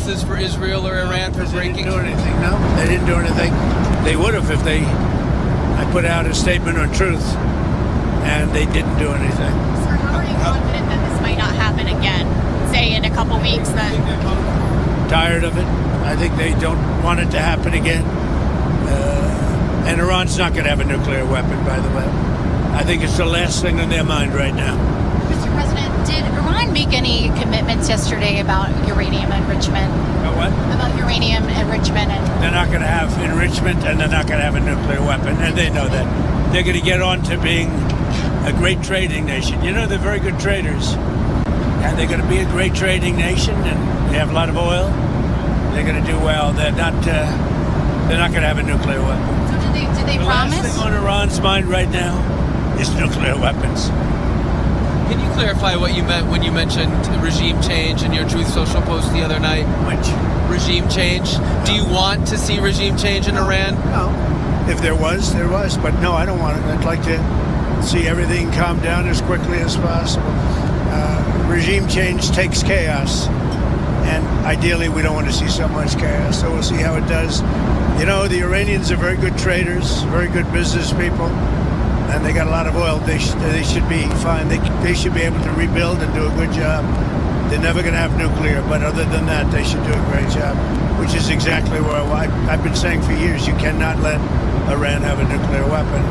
consequences for Israel or Iran for breaking? They didn't do anything. No, they didn't do anything. They would have if I put out a statement on truth, and they didn't do anything. Sir, how are you confident that this might not happen again? Say in a couple weeks that... Tired of it. I think they don't want it to happen again. And Iran's not going to have a nuclear weapon, by the way. I think it's the last thing on their mind right now. Mr. President, did Iran make any commitments yesterday about uranium enrichment? About what? About uranium enrichment. They're not going to have enrichment, and they're not going to have a nuclear weapon, and they know that. They're going to get on to being a great trading nation. You know, they're very good traders. And they're going to be a great trading nation, and they have a lot of oil. They're going to do well. They're not going to have a nuclear weapon. So did they promise? The last thing on Iran's mind right now is nuclear weapons. Can you clarify what you meant when you mentioned regime change in your Truth Social post the other night? Which? Regime change? Do you want to see regime change in Iran? No. If there was, there was. But no, I don't want it. I'd like to see everything calm down as quickly as possible. Regime change takes chaos. And ideally, we don't want to see so much chaos. So we'll see how it does. You know, the Iranians are very good traders, very good business people. And they got a lot of oil. They should be fine. They should be able to rebuild and do a good job. They're never going to have nuclear, but other than that, they should do a great job, which is exactly where I've been saying for years, you cannot let Iran have a nuclear weapon.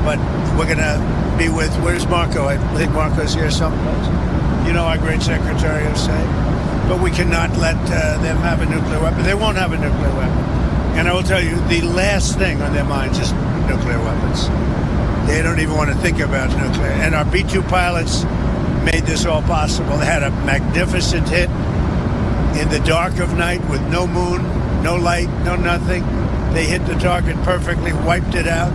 But we're going to be with, where's Marco? I think Marco's here someplace. You know, our great Secretary of State. But we cannot let them have a nuclear weapon. They won't have a nuclear weapon. And I will tell you, the last thing on their minds is nuclear weapons. They don't even want to think about nuclear. And our B-2 pilots made this all possible. They had a magnificent hit in the dark of night with no moon, no light, no nothing. They hit the target perfectly, wiped it out.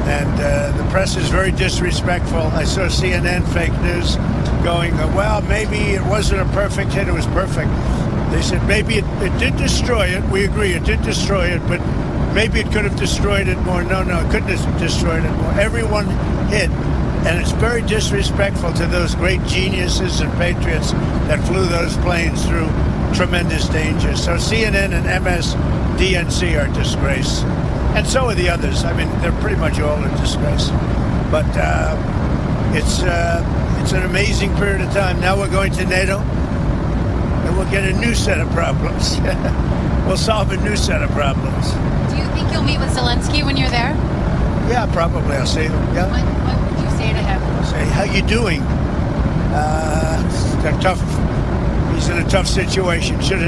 And the press is very disrespectful. I saw CNN fake news going, well, maybe it wasn't a perfect hit. It was perfect. They said maybe it did destroy it. We agree it did destroy it, but maybe it could have destroyed it more. No, it couldn't have destroyed it more. Everyone hit. And it's very disrespectful to those great geniuses and patriots that flew those planes through tremendous danger. So CNN and MSDNC are a disgrace. And so are the others. I mean, they're pretty much all a disgrace. But it's an amazing period of time. Now we're going to NATO, and we'll get a new set of problems. We'll solve a new set of problems. Do you think you'll meet with Zelensky when you're there? Yeah, probably. I'll see him. Yeah. What would you say to him? Say, how you doing? He's in a tough situation. Should